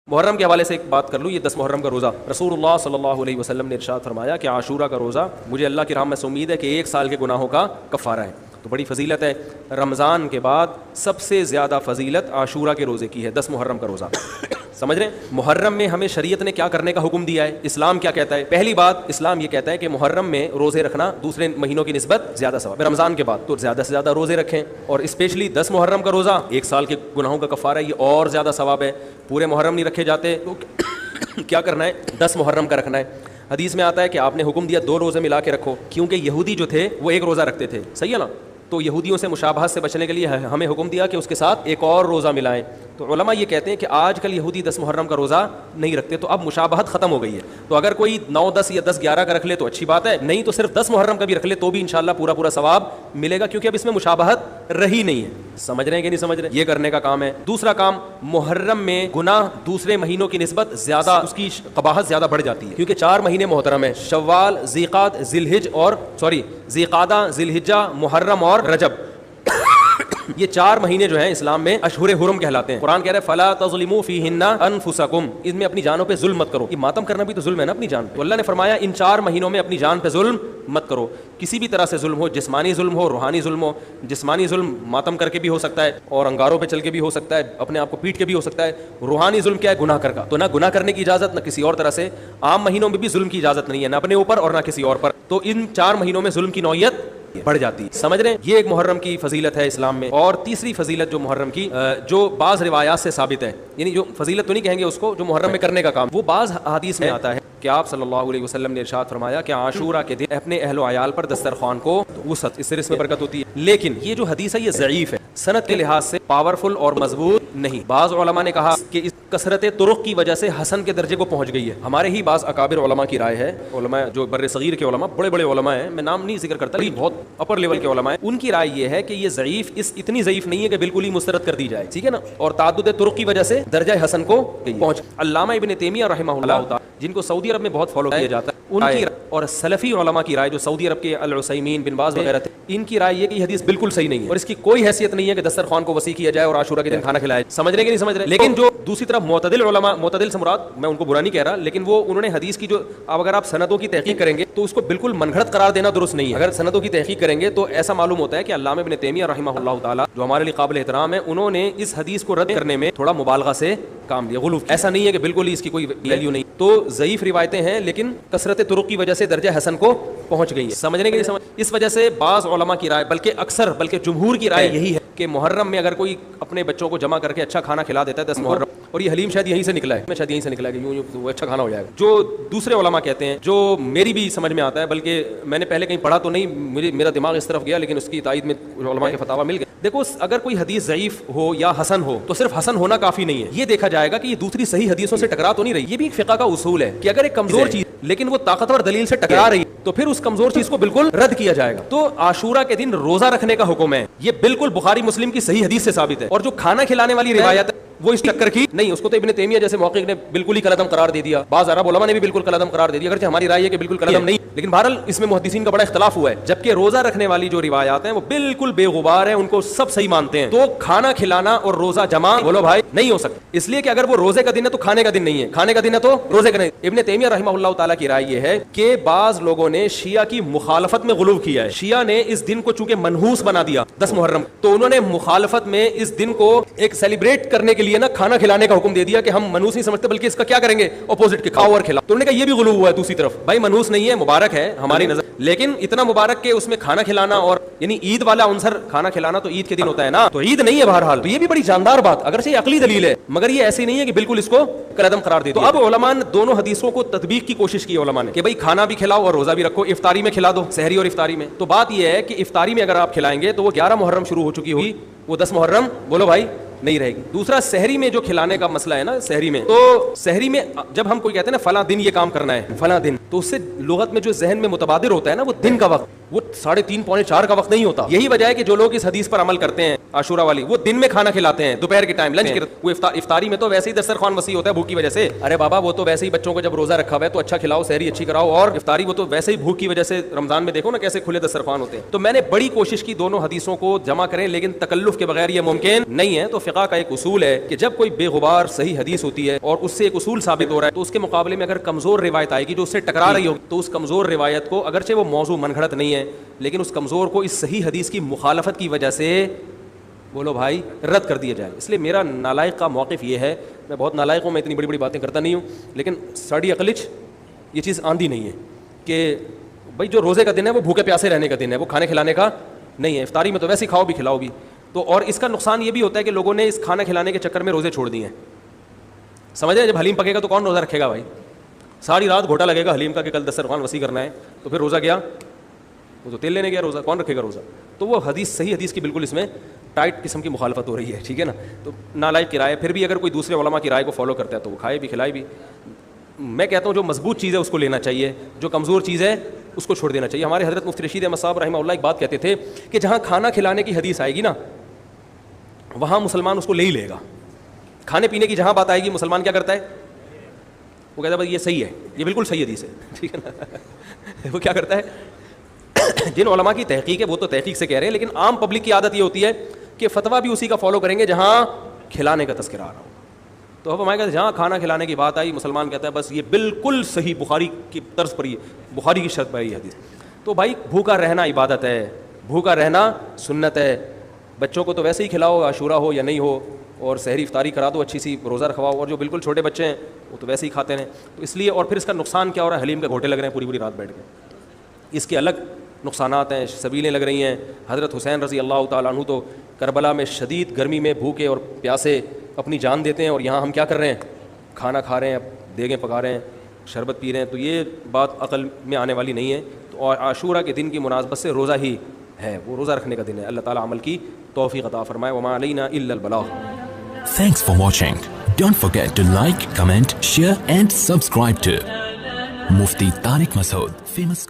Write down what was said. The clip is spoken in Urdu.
محرم کے حوالے سے ایک بات کر لوں. یہ 10 محرم کا روزہ رسول اللہ صلی اللہ علیہ وسلم نے ارشاد فرمایا کہ عاشورہ کا روزہ مجھے اللہ کی رحمت سے امید ہے کہ 1 سال کے گناہوں کا کفارہ ہے. تو بڑی فضیلت ہے. رمضان کے بعد سب سے زیادہ فضیلت عاشورہ کے روزے کی ہے, 10 محرم کا روزہ. سمجھ رہے ہیں محرم میں ہمیں شریعت نے کیا کرنے کا حکم دیا ہے, اسلام کیا کہتا ہے؟ پہلی بات, اسلام یہ کہتا ہے کہ محرم میں روزے رکھنا دوسرے مہینوں کی نسبت زیادہ ثواب ہے. رمضان کے بعد تو زیادہ سے زیادہ روزے رکھیں, اور اسپیشلی 10 محرم کا روزہ 1 سال کے گناہوں کا کفارہ ہے, یہ اور زیادہ ثواب ہے. پورے محرم نہیں رکھے جاتے تو کیا کرنا ہے, 10 محرم کا رکھنا ہے. حدیث میں آتا ہے کہ آپ نے حکم دیا 2 روزے ملا کے رکھو, کیونکہ یہودی جو تھے وہ 1 روزہ رکھتے تھے, صحیح ہے نا. تو یہودیوں سے مشابہت سے بچنے کے لیے ہمیں حکم دیا کہ اس کے ساتھ ایک اور روزہ ملائیں. تو علماء یہ کہتے ہیں کہ آج کل یہودی 10 محرم کا روزہ نہیں رکھتے, تو اب مشابہت ختم ہو گئی ہے. تو اگر کوئی 9, 10 یا 10, 11 کا رکھ لے تو اچھی بات ہے, نہیں تو صرف 10 محرم کا بھی رکھ لے تو بھی انشاءاللہ پورا ثواب ملے گا, کیونکہ اب اس میں مشابہت رہی نہیں ہے. سمجھ رہے ہیں کہ نہیں سمجھ رہے؟ یہ کرنے کا کام ہے. دوسرا کام, محرم میں گناہ دوسرے مہینوں کی نسبت زیادہ, اس کی قباحت زیادہ بڑھ جاتی ہے, کیونکہ 4 مہینے محترم ہیں, شوال, ذیقعدہ, ذی الحجہ, محرم اور رجب. یہ 4 مہینے جو ہیں اسلام میں اشہر حرم کہلاتے ہیں. قرآن کہہ رہا ہے فلا تظلموا فیہن انفسکم, ان میں اپنی جانوں پہ ظلم مت کرو. یہ ماتم کرنا بھی تو ظلم ہے نا اپنی جان پہ. تو اللہ نے فرمایا ان 4 مہینوں میں اپنی جان پہ ظلم مت کرو. کسی بھی طرح سے ظلم ہو, جسمانی ظلم ہو, روحانی ظلم ہو. جسمانی ظلم ماتم کر کے بھی ہو سکتا ہے, اور انگاروں پہ چل کے بھی ہو سکتا ہے, اپنے آپ کو پیٹ کے بھی ہو سکتا ہے. روحانی ظلم کیا ہے؟ گناہ کر کا. تو نہ گناہ کرنے کی اجازت, نہ کسی اور طرح سے. عام مہینوں میں بھی ظلم کی اجازت نہیں ہے, نہ اپنے اوپر اور نہ کسی اور پر. تو ان 4 مہینوں میں ظلم کی نوعیت بڑھ جاتی ہے. سمجھ رہے ہیں؟ یہ ایک محرم کی فضیلت ہے اسلام میں. اور تیسری فضیلت جو محرم کی, جو بعض روایات سے ثابت ہے, یعنی جو فضیلت تو نہیں کہیں گے اس کو, جو محرم میں کرنے کا کام, وہ بعض حدیث میں آتا ہے کہ آپ صلی اللہ علیہ وسلم نے ارشاد فرمایا کہ عاشورہ کے دن اپنے اہل و عیال پر دسترخوان کو وسعت, اس سے اس میں برکت ہوتی ہے. لیکن یہ جو حدیث ہے یہ ضعیف ہے, سند کے لحاظ سے پاورفل اور مضبوط نہیں. بعض علماء نے کہا کہ اس کثرت طرق کی وجہ سے حسن کے درجے کو پہنچ گئی ہے. ہمارے ہی بعض اکابر علماء کی رائے ہے, علماء جو بر صغیر کے علماء, بڑے بڑے علماء ہیں, میں نام نہیں ذکر کرتا, لیکن بہت اپر لیول کے علماء ہیں, ان کی رائے یہ ہے کہ یہ ضعیف, اتنی ضعیف نہیں ہے کہ بالکل ہی مسترد کر دی جائے, ٹھیک ہے نا. اور تعدد طرق کی وجہ سے درجہ حسن کو پہنچ. علامہ ابن تیمیہ رحمہ اللہ تعالی, جن کو سعودی عرب میں بہت فالو کیا جاتا ہے, ان کی اور سلفی علماء کی رائے جو سعودی عرب کے العثیمین, بن باز وغیرہ تھے, ان کی رائے یہ کہ یہ حدیث بالکل صحیح نہیں ہے, اور اس کی کوئی حیثیت نہیں ہے کہ دسترخوان کو وسیع کیا جائے اور عاشورہ کے دن کھانا کھلایا. سمجھ رہے کہ نہیں سمجھ رہے؟ لیکن جو دوسری طرف معتدل علماء, معتدل سے مراد میں ان کو برا نہیں کہہ رہا, لیکن وہ انہوں نے حدیث کی جو, اب اگر آپ سندوں کی تحقیق کریں گے تو اس کو بالکل منگھڑت قرار دینا درست نہیں ہے. اگر سندوں کی تحقیق کریں گے تو ایسا معلوم ہوتا ہے کہ علامہ ابن تیمیہ رحمہ اللہ تعالی, جو ہمارے لیے قابل احترام ہے, انہوں نے اس حدیث کو رد کرنے میں تھوڑا مبالغہ سے کام لیا, غلو. ایسا نہیں ہے کہ بالکل ہی اس کی کوئی ویلیو نہیں. تو ضعیف روایتیں ہیں, لیکن کثرت طرق کی وجہ سے درجہ حسن کو پہنچ گئی ہے. سمجھنے کے لیے سمجھ. اس وجہ سے بعض علماء کی رائے, بلکہ جمہور کی رائے یہی ہے کہ محرم میں اگر کوئی اپنے بچوں کو جمع کر کے اچھا کھانا کھلا دیتا ہے 10 محرم, اور یہ حلیم شاید یہیں سے نکلا ہے, شاید یہیں سے نکلا ہے کہ یوں وہ اچھا کھانا ہو جائے گا. جو دوسرے علماء کہتے ہیں, جو میری بھی سمجھ میں آتا ہے, بلکہ میں نے پہلے کہیں پڑھا تو نہیں, میرا دماغ اس طرف گیا, لیکن اس کی تائید میں علماء کے فتاوی مل گئے. دیکھو, اگر کوئی حدیث ضعیف ہو یا حسن ہو تو صرف حسن ہونا کافی نہیں ہے, یہ دیکھا جائے گا کہ یہ دوسری صحیح حدیثوں سے ٹکرا تو نہیں رہی. یہ بھی ایک فقہ کا اصول ہے کہ اگر ایک کمزور چیز لیکن وہ طاقتور دلیل سے ٹکرا رہی تو پھر اس کمزور چیز کو بالکل رد کیا جائے گا. تو عاشورہ کے دن روزہ رکھنے کا حکم ہے, یہ بالکل بخاری مسلم کی صحیح حدیث سے ثابت ہے. اور جو کھانا کھلانے والی روایت ہے وہ اس ٹکر کی نہیں, اس کو تو ابن تیمیہ جیسے محقق نے بالکل ہی کلعدم قرار دے دیا, بعض عرب علماء نے بھی بالکل کلعدم قرار دے دیا, اگرچہ ہماری رائے ہے کہ بالکل کلعدم نہیں, لیکن بہرحال اس میں محدثین کا بڑا اختلاف ہوا ہے. جبکہ روزہ رکھنے والی جو روایات ہیں وہ بالکل بے غبار ہیں, ان کو سب صحیح مانتے ہیں. تو کھانا کھلانا اور روزہ جمع بولو بھائی نہیں ہو سکتا, اس لیے کہ اگر وہ روزے کا دن ہے تو کھانے کا دن نہیں ہے, کھانے کا دن ہے تو روزے کا نہیں. ابن تیمیہ رحمہ اللہ تعالیٰ کی رائے یہ ہے کہ بعض لوگوں نے شیعہ کی مخالفت میں غلو کیا ہے. شیعہ نے اس دن کو چونکہ منحوس بنا دیا 10 محرم, تو انہوں نے مخالفت میں اس دن کو ایک سیلیبریٹ کرنے کے لیے نا کھانا کھلانے کا حکم دے دیا کہ ہم منحوس نہیں سمجھتے, بلکہ اس کا کیا کریں گے, اپوزٹ کے کھاؤ اور کھلاؤ. تو انہوں نے کہا یہ بھی غلو ہوا ہے. دوسری طرف بھائی منحوس نہیں ہے, مبارک ہے ہماری نظر, لیکن اتنا مبارک کہ اس میں کھانا کھلانا اور یعنی عید والا عنصر, کھانا کھلانا تو عید کے دن ہوتا ہے نا, تو عید نہیں ہے بہرحال. تو یہ بھی بڑی جاندار بات, اگرچہ یہ عقلی دلیل ہے, مگر یہ ایسی نہیں ہے کہ بالکل اس کو کلعدم قرار دے دیا. تو اب علماء نے دونوں حدیثوں کو تطبیق کی کوشش کی علماء نے کہ بھائی کھانا بھی کھلاؤ اور روزہ بھی رکھو, افطاری میں کھلا دو, سحری اور افطاری میں. تو بات یہ ہے کہ افطاری میں اگر آپ کھلائیں گے تو وہ 11 محرم شروع ہو چکی ہوگی, وہ 10 محرم بولو بھائی نہیں رہے گی. دوسرا سحری میں جو کھلانے کا مسئلہ ہے نا, سحری میں, تو سحری میں جب ہم کوئی کہتے ہیں نا فلاں دن یہ کام کرنا ہے فلاں دن, تو اس سے لغت میں جو ذہن میں متبادر ہوتا ہے نا وہ دن کا وقت, وہ 3:30 پونے 4 کا وقت نہیں ہوتا. یہی وجہ ہے کہ جو لوگ اس حدیث پر عمل کرتے ہیں عاشورہ والی, وہ دن میں کھانا کھلاتے ہیں, دوپہر کے ٹائم لنچ کے, وہ افطاری میں تو ویسے ہی دسترخوان وسیع ہوتا ہے بھوک کی وجہ سے. ارے بابا وہ تو ویسے ہی بچوں کو جب روزہ رکھا ہوا ہے تو اچھا کھلاؤ, سحری اچھی کراؤ, اور افطاری وہ تو ویسے ہی بھوک کی وجہ سے رمضان میں دیکھو نا کیسے کھلے دسترخوان ہوتے ہیں. تو میں نے بڑی کوشش کی دونوں حدیثوں کو جمع کریں, لیکن تکلف کے بغیر یہ ممکن نہیں ہے. تو فقہ کا ایک اصول ہے کہ جب کوئی بے غبار صحیح حدیث ہوتی ہے اور اس سے ایک اصول ثابت ہو رہا ہے, تو اس کے مقابلے میں اگر کمزور روایت آئے گی جو اس سے ٹکرا رہی ہوگی, تو اس کمزور روایت کو, اگرچہ وہ موضوع من گھڑت نہیں ہے, لیکن اس کمزور کو اس صحیح حدیث کی مخالفت کی وجہ سے بولو بھائی رد کر دیا جائے. اس لیے میرا نالائق کا موقف یہ ہے, میں بہت نالائق ہوں, میں اتنی بڑی بڑی باتیں کرتا نہیں ہوں, لیکن ساڑی عقلچ یہ چیز آندھی نہیں ہے کہ بھائی جو روزے کا دن ہے وہ بھوکے پیاسے رہنے کا دن ہے, وہ کھانے کھلانے کا نہیں ہے. افطاری میں تو ویسے ہی کھاؤ بھی کھلاؤ بھی. تو اور اس کا نقصان یہ بھی ہوتا ہے کہ لوگوں نے اس کھانا کھلانے کے چکر میں روزے چھوڑ دیے ہیں. سمجھ رہے ہیں, جب حلیم پکے گا تو کون روزہ رکھے گا بھائی, ساری رات گھوٹا لگے گا حلیم کا کہ کل دسترخوان وسیع کرنا ہے, تو پھر روزہ گیا, وہ تو تیل لینے گیا, روزہ کون رکھے گا روزہ. تو وہ حدیث صحیح حدیث کی بالکل اس میں ٹائٹ قسم کی مخالفت ہو رہی ہے, ٹھیک ہے نا. تو نالائق کی رائے, پھر بھی اگر کوئی دوسرے علماء کی رائے کو فالو کرتا ہے تو وہ کھائے بھی کھلائے بھی. میں کہتا ہوں جو مضبوط چیز ہے اس کو لینا چاہیے, جو کمزور چیز ہے اس کو چھوڑ دینا چاہیے. ہمارے حضرت مفتی رشید احمد صاحب رحمہ اللہ ایک بات کہتے تھے کہ جہاں کھانا کھلانے کی حدیث آئے گی نا, وہاں مسلمان اس کو لے ہی لے گا. کھانے پینے کی جہاں بات آئے گی مسلمان کیا کرتا ہے, وہ کہتا ہے بھائی یہ صحیح ہے, یہ بالکل صحیح حدیث ہے, ٹھیک ہے نا. وہ کیا کرتا ہے, جن علماء کی تحقیق ہے وہ تو تحقیق سے کہہ رہے ہیں, لیکن عام پبلک کی عادت یہ ہوتی ہے کہ فتویٰ بھی اسی کا فالو کریں گے جہاں کھلانے کا تذکرہ آ رہا ہو. تو اب ہمارے کہتے ہیں جہاں کھانا کھلانے کی بات آئی, مسلمان کہتا ہے بس یہ بالکل صحیح بخاری کی طرز پر, یہ بخاری کی شرط پر یہ حدیث. تو بھائی بھوکا رہنا عبادت ہے, بھوکا رہنا سنت ہے. بچوں کو تو ویسے ہی کھلاؤ, عاشورہ ہو یا نہیں ہو, اور سحری افطاری کرا دو اچھی سی, روزہ رکھواؤ. اور جو بالکل چھوٹے بچے ہیں وہ تو ویسے ہی کھاتے ہیں. تو اس لیے, اور پھر اس کا نقصان کیا ہو رہا ہے, حلیم کے گھوٹے لگ رہے ہیں پوری پوری رات بیٹھ کے, اس کے الگ نقصانات ہیں, سبیلیں لگ رہی ہیں. حضرت حسین رضی اللہ تعالیٰ عنہ تو کربلا میں شدید گرمی میں بھوکے اور پیاسے اپنی جان دیتے ہیں, اور یہاں ہم کیا کر رہے ہیں, کھانا کھا رہے ہیں, دیگیں پکا رہے ہیں, شربت پی رہے ہیں. تو یہ بات عقل میں آنے والی نہیں ہے. تو عاشورہ کے دن کی مناسبت سے روزہ ہی ہے, وہ روزہ رکھنے کا دن ہے. اللہ تعالیٰ عمل کی توفیق عطا فرمائے. وما علینا الا البلاغ. Thanks for watching. Don't forget to like, comment, share and subscribe to Mufti Tariq Masood, famous